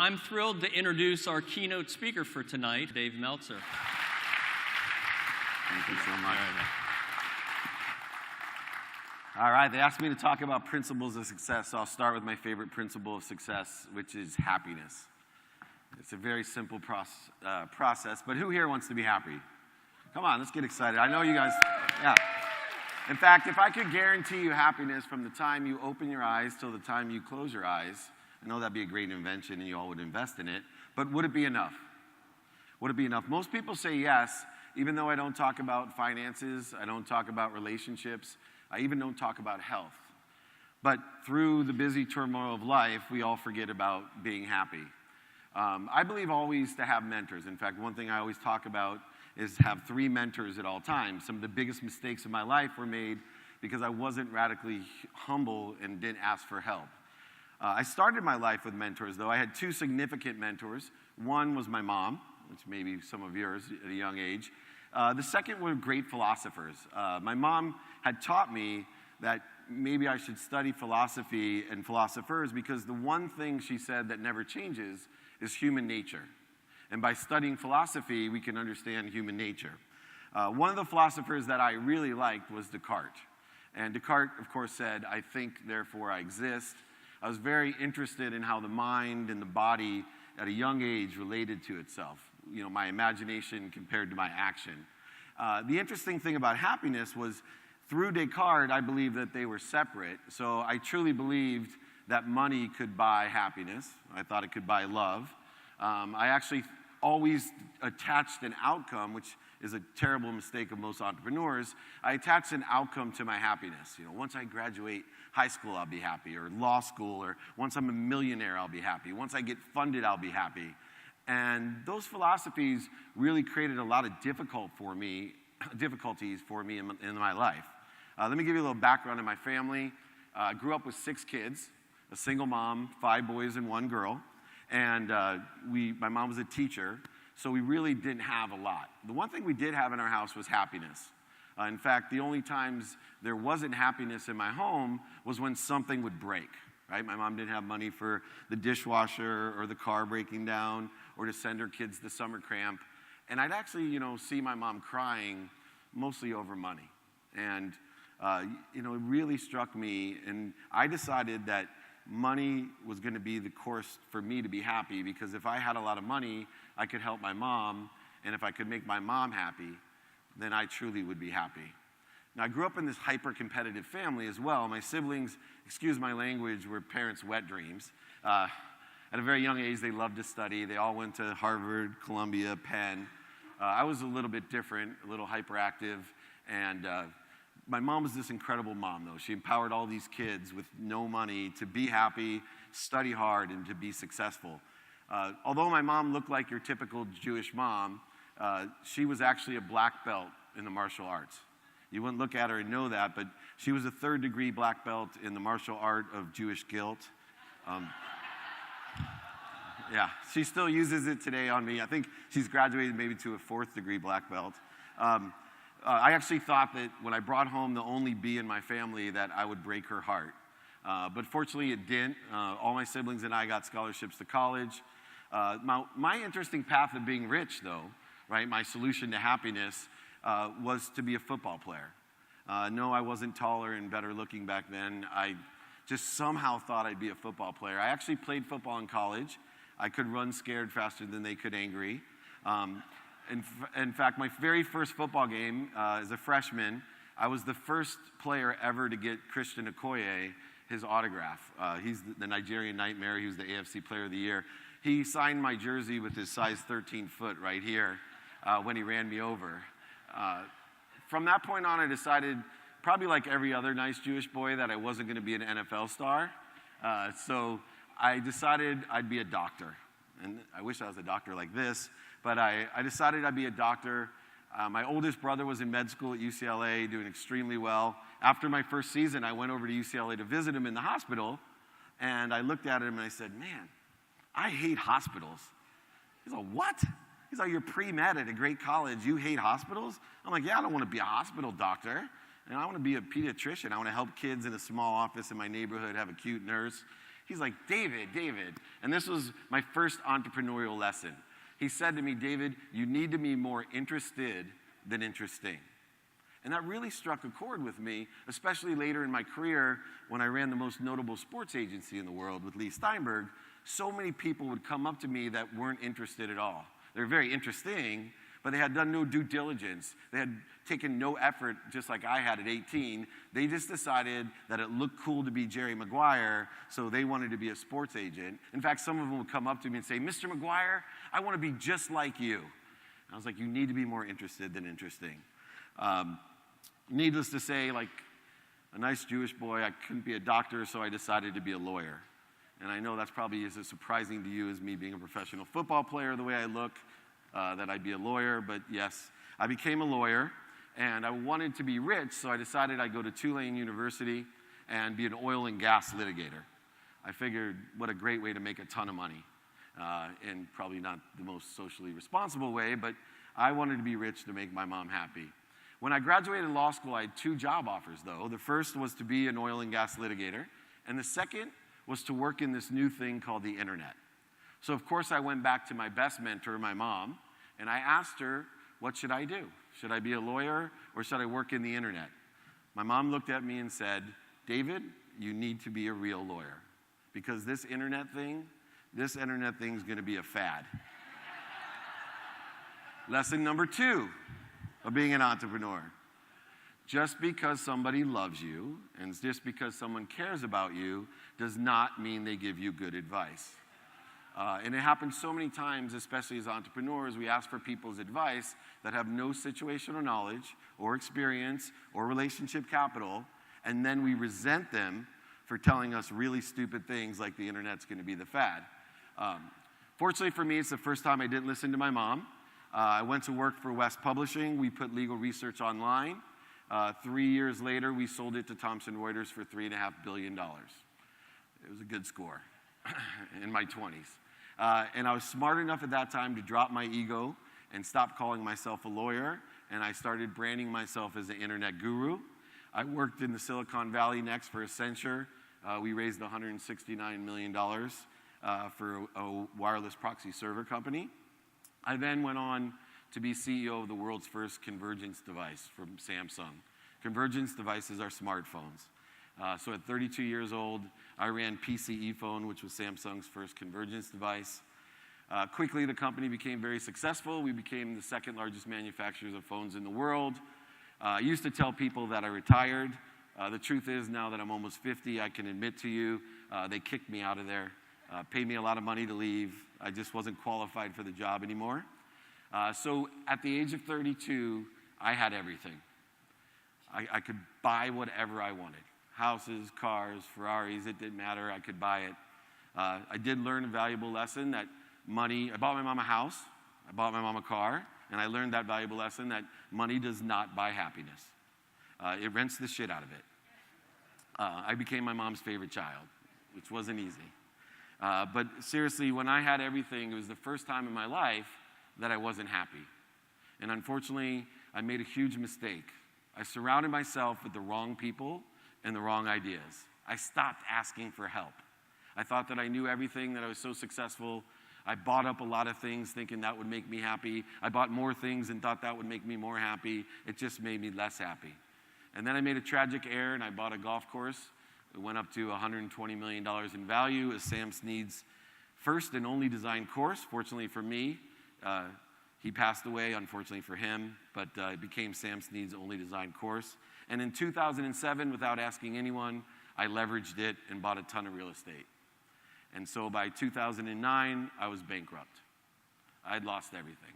I'm thrilled to introduce our keynote speaker for tonight, Dave Meltzer. Thank you so much. All right, they asked me to talk about principles of success, so I'll start with my favorite principle of success, which is happiness. It's a very simple process, but who here wants to be happy? Come on, let's get excited. I know you guys, yeah. In fact, if I could guarantee you happiness from the time you open your eyes till the time you close your eyes, I know that'd be a great invention and you all would invest in it, but would it be enough? Would it be enough? Most people say yes, even though I don't talk about finances, I don't talk about relationships, I even don't talk about health. But through the busy turmoil of life, we all forget about being happy. I believe always to have mentors. In fact, one thing I always talk about is have 3 mentors at all times. Some of the biggest mistakes of my life were made because I wasn't radically humble and didn't ask for help. I started my life with mentors, though. I had 2 significant mentors. One was my mom, which may be some of yours at a young age. The second were great philosophers. My mom had taught me that maybe I should study philosophy and philosophers because the one thing she said that never changes is human nature. And by studying philosophy, we can understand human nature. One of the philosophers that I really liked was Descartes. And Descartes, of course, said, "I think, therefore I exist." I was very interested in how the mind and the body at a young age related to itself. You know, my imagination compared to my action. The interesting thing about happiness was through Descartes, I believed that they were separate. So I truly believed that money could buy happiness. I thought it could buy love. I actually always attached an outcome, which is a terrible mistake of most entrepreneurs. I attached an outcome to my happiness. You know, once I graduate high school, I'll be happy, or law school, or once I'm a millionaire, I'll be happy. Once I get funded, I'll be happy. And those philosophies really created a lot of difficulties for me in my life. Let me give you a little background on my family. I grew up with 6 kids, a single mom, 5 boys and 1 girl. And my mom was a teacher, so we really didn't have a lot. The one thing we did have in our house was happiness. In fact, the only times there wasn't happiness in my home was when something would break, right? My mom didn't have money for the dishwasher or the car breaking down or to send her kids to summer camp. And I'd actually, see my mom crying mostly over money. And, it really struck me. And I decided that money was going to be the course for me to be happy, because if I had a lot of money, I could help my mom, and if I could make my mom happy, then I truly would be happy. Now, I grew up in this hyper-competitive family as well. My siblings, excuse my language, were parents' wet dreams. At a very young age, they loved to study. They all went to Harvard, Columbia, Penn. I was a little bit different, a little hyperactive, and my mom was this incredible mom, though. She empowered all these kids with no money to be happy, study hard, and to be successful. Although my mom looked like your typical Jewish mom, she was actually a black belt in the martial arts. You wouldn't look at her and know that, but she was a 3rd-degree black belt in the martial art of Jewish guilt. Yeah, she still uses it today on me. I think she's graduated maybe to a 4th-degree black belt. I actually thought that when I brought home the only B in my family that I would break her heart. But fortunately it didn't. All my siblings and I got scholarships to college. My interesting path of being rich, though, right, my solution to happiness was to be a football player. No, I wasn't taller and better looking back then. I just somehow thought I'd be a football player. I actually played football in college. I could run scared faster than they could angry. In fact, my very first football game as a freshman, I was the first player ever to get Christian Okoye his autograph. He's the Nigerian Nightmare. He was the AFC Player of the Year. He signed my jersey with his size 13 foot right here when he ran me over. From that point on, I decided, probably like every other nice Jewish boy, that I wasn't going to be an NFL star. So I decided I'd be a doctor. And I wish I was a doctor like this, but I decided I'd be a doctor. My oldest brother was in med school at UCLA, doing extremely well. After my first season, I went over to UCLA to visit him in the hospital, and I looked at him and I said, "Man, I hate hospitals." He's like, "What?" He's like, "You're pre-med at a great college. You hate hospitals?" I'm like, "Yeah, I don't want to be a hospital doctor. And I want to be a pediatrician. I want to help kids in a small office in my neighborhood have a cute nurse." He's like, David. And this was my first entrepreneurial lesson. He said to me, David, you need to be more interested than interesting. And that really struck a chord with me, especially later in my career when I ran the most notable sports agency in the world with Leigh Steinberg. So many people would come up to me that weren't interested at all. They were very interesting, but they had done no due diligence. They had taken no effort, just like I had at 18. They just decided that it looked cool to be Jerry Maguire, so they wanted to be a sports agent. In fact, some of them would come up to me and say, Mr. Maguire, I want to be just like you. And I was like, you need to be more interested than interesting. Needless to say, like a nice Jewish boy, I couldn't be a doctor, so I decided to be a lawyer. And I know that's probably as surprising to you as me being a professional football player, the way I look, that I'd be a lawyer. But yes, I became a lawyer, and I wanted to be rich, so I decided I'd go to Tulane University and be an oil and gas litigator. I figured what a great way to make a ton of money, and probably not the most socially responsible way, but I wanted to be rich to make my mom happy. When I graduated law school, I had 2 job offers, though. The first was to be an oil and gas litigator, and the second was to work in this new thing called the internet. So, of course, I went back to my best mentor, my mom, and I asked her, what should I do? Should I be a lawyer, or should I work in the internet? My mom looked at me and said, David, you need to be a real lawyer, because this internet thing's going to be a fad. Lesson number 2 of being an entrepreneur. Just because somebody loves you and just because someone cares about you does not mean they give you good advice. And it happens so many times, especially as entrepreneurs, we ask for people's advice that have no situational knowledge or experience or relationship capital, and then we resent them for telling us really stupid things like the internet's going to be the fad. Fortunately for me, it's the first time I didn't listen to my mom. I went to work for West Publishing. We put legal research online. 3 years later, we sold it to Thomson Reuters for $3.5 billion. It was a good score in my 20s. And I was smart enough at that time to drop my ego and stop calling myself a lawyer, and I started branding myself as an internet guru. I worked in the Silicon Valley next for Accenture. We raised $169 million for a wireless proxy server company. I then went on to be CEO of the world's first convergence device from Samsung. Convergence devices are smartphones. So at 32 years old, I ran PCE Phone, which was Samsung's first convergence device. Quickly, the company became very successful. We became the second largest manufacturers of phones in the world. I used to tell people that I retired. The truth is, now that I'm almost 50, I can admit to you, they kicked me out of there, paid me a lot of money to leave. I just wasn't qualified for the job anymore. So at the age of 32, I had everything. I could buy whatever I wanted. Houses, cars, Ferraris, it didn't matter. I could buy it. I did learn a valuable lesson that money, I bought my mom a house, I bought my mom a car, and I learned that valuable lesson that money does not buy happiness. It rents the shit out of it. I became my mom's favorite child, which wasn't easy. But seriously, when I had everything, it was the first time in my life that I wasn't happy. And unfortunately, I made a huge mistake. I surrounded myself with the wrong people and the wrong ideas. I stopped asking for help. I thought that I knew everything, that I was so successful. I bought up a lot of things thinking that would make me happy. I bought more things and thought that would make me more happy. It just made me less happy. And then I made a tragic error and I bought a golf course. It went up to $120 million in value as Sam Snead's first and only design course. Fortunately for me, he passed away, unfortunately for him, but it became Sam Snead's only design course. And in 2007, without asking anyone, I leveraged it and bought a ton of real estate. And so by 2009, I was bankrupt. I'd lost everything.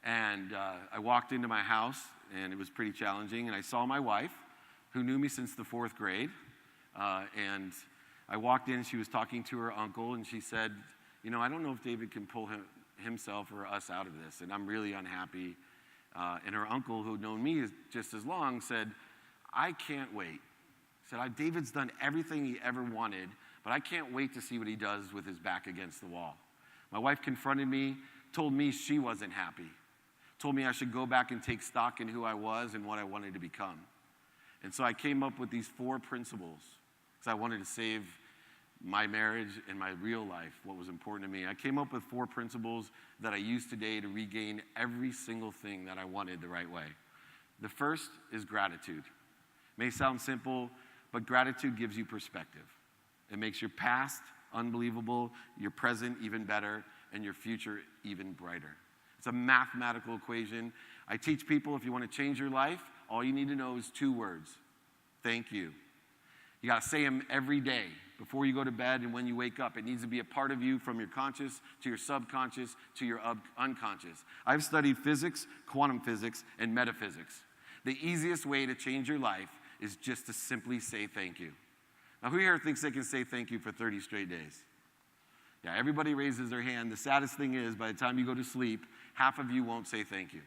And I walked into my house, and it was pretty challenging, and I saw my wife, who knew me since the 4th grade. And I walked in, she was talking to her uncle, and she said, you know, I don't know if David can pull himself or us out of this, and I'm really unhappy. And her uncle, who'd known me just as long, said, I can't wait. He said, David's done everything he ever wanted, but I can't wait to see what he does with his back against the wall. My wife confronted me, told me she wasn't happy, told me I should go back and take stock in who I was and what I wanted to become. And so I came up with these 4 principles because I wanted to save my marriage, and my real life, what was important to me. I came up with 4 principles that I use today to regain every single thing that I wanted the right way. The first is gratitude. May sound simple, but gratitude gives you perspective. It makes your past unbelievable, your present even better, and your future even brighter. It's a mathematical equation. I teach people, if you want to change your life, all you need to know is 2 words: thank you. You got to say them every day, before you go to bed and when you wake up. It needs to be a part of you, from your conscious to your subconscious to your unconscious. I've studied physics, quantum physics, and metaphysics. The easiest way to change your life is just to simply say thank you. Now, who here thinks they can say thank you for 30 straight days? Yeah, everybody raises their hand. The saddest thing is, by the time you go to sleep, half of you won't say thank you.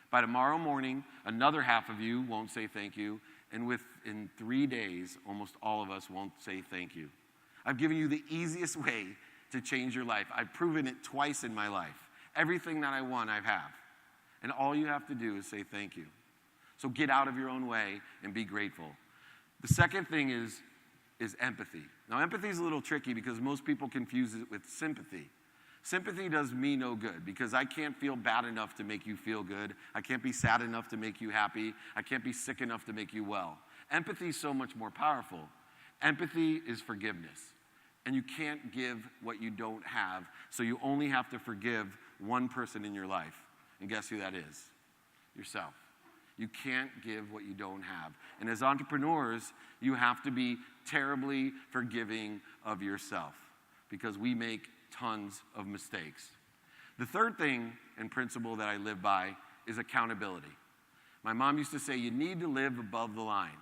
By tomorrow morning, another half of you won't say thank you. And within 3 days, almost all of us won't say thank you. I've given you the easiest way to change your life. I've proven it twice in my life. Everything that I want, I have. And all you have to do is say thank you. So get out of your own way and be grateful. The second thing is empathy. Now, empathy is a little tricky because most people confuse it with sympathy. Sympathy does me no good because I can't feel bad enough to make you feel good. I can't be sad enough to make you happy. I can't be sick enough to make you well. Empathy is so much more powerful. Empathy is forgiveness. And you can't give what you don't have, so you only have to forgive one person in your life. And guess who that is? Yourself. You can't give what you don't have. And as entrepreneurs, you have to be terribly forgiving of yourself because we make tons of mistakes. The third thing and principle that I live by is accountability. My mom used to say, you need to live above the line.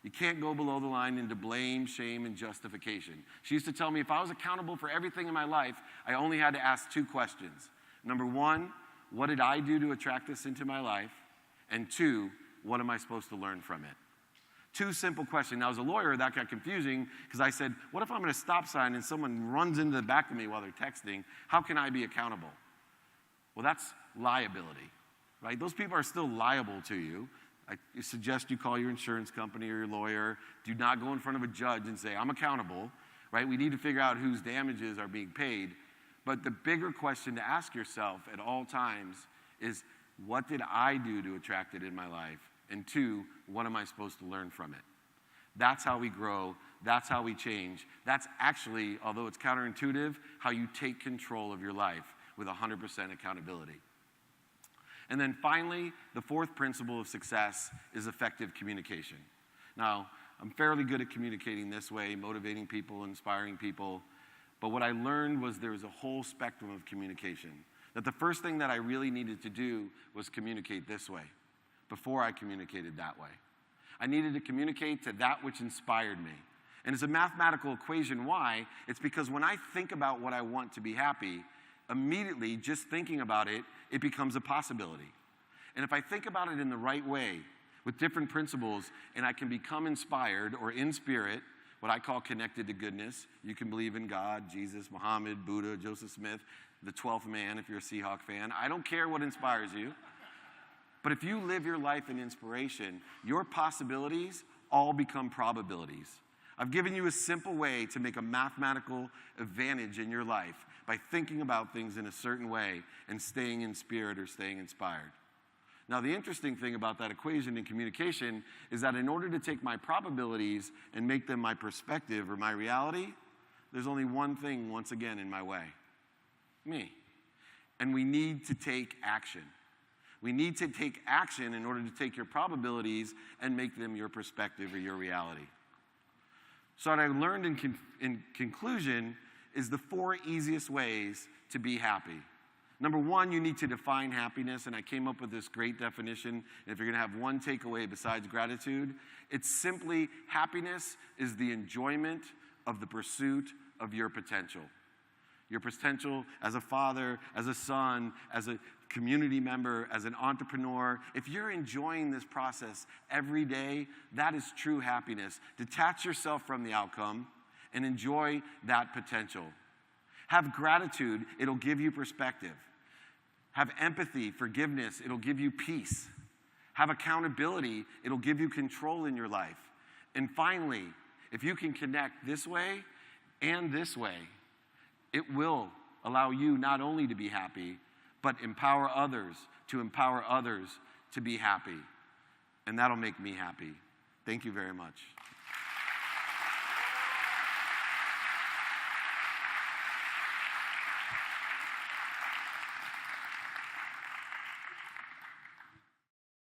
You can't go below the line into blame, shame, and justification. She used to tell me if I was accountable for everything in my life, I only had to ask 2 questions. Number 1, what did I do to attract this into my life? And 2, what am I supposed to learn from it? 2 simple questions. Now, as a lawyer, that got confusing because I said, what if I'm at a stop sign and someone runs into the back of me while they're texting? How can I be accountable? Well, that's liability, right? Those people are still liable to you. I suggest you call your insurance company or your lawyer. Do not go in front of a judge and say, I'm accountable, right? We need to figure out whose damages are being paid. But the bigger question to ask yourself at all times is, what did I do to attract it in my life? And 2, what am I supposed to learn from it? That's how we grow. That's how we change. That's actually, although it's counterintuitive, how you take control of your life with 100% accountability. And then finally, the 4th principle of success is effective communication. Now, I'm fairly good at communicating this way, motivating people, inspiring people. But what I learned was there was a whole spectrum of communication. That the first thing that I really needed to do was communicate this way before I communicated that way. I needed to communicate to that which inspired me. And it's a mathematical equation. Why? It's because when I think about what I want to be happy, immediately, just thinking about it, it becomes a possibility. And if I think about it in the right way, with different principles, and I can become inspired or in spirit, what I call connected to goodness. You can believe in God, Jesus, Muhammad, Buddha, Joseph Smith, the 12th man if you're a Seahawk fan. I don't care what inspires you. But if you live your life in inspiration, your possibilities all become probabilities. I've given you a simple way to make a mathematical advantage in your life by thinking about things in a certain way and staying in spirit or staying inspired. Now, the interesting thing about that equation in communication is that in order to take my probabilities and make them my perspective or my reality, there's only one thing, once again, in my way: me. And we need to take action. We need to take action in order to take your probabilities and make them your perspective or your reality. So what I learned in conclusion is the 4 easiest ways to be happy. Number 1, you need to define happiness, and I came up with this great definition. And if you're going to have one takeaway besides gratitude, it's simply happiness is the enjoyment of the pursuit of your potential. Your potential as a father, as a son, as a community member, as an entrepreneur. If you're enjoying this process every day, that is true happiness. Detach yourself from the outcome and enjoy that potential. Have gratitude, it'll give you perspective. Have empathy, forgiveness, it'll give you peace. Have accountability, it'll give you control in your life. And finally, if you can connect this way, and this way, it will allow you not only to be happy, but empower others to be happy. And that'll make me happy. Thank you very much.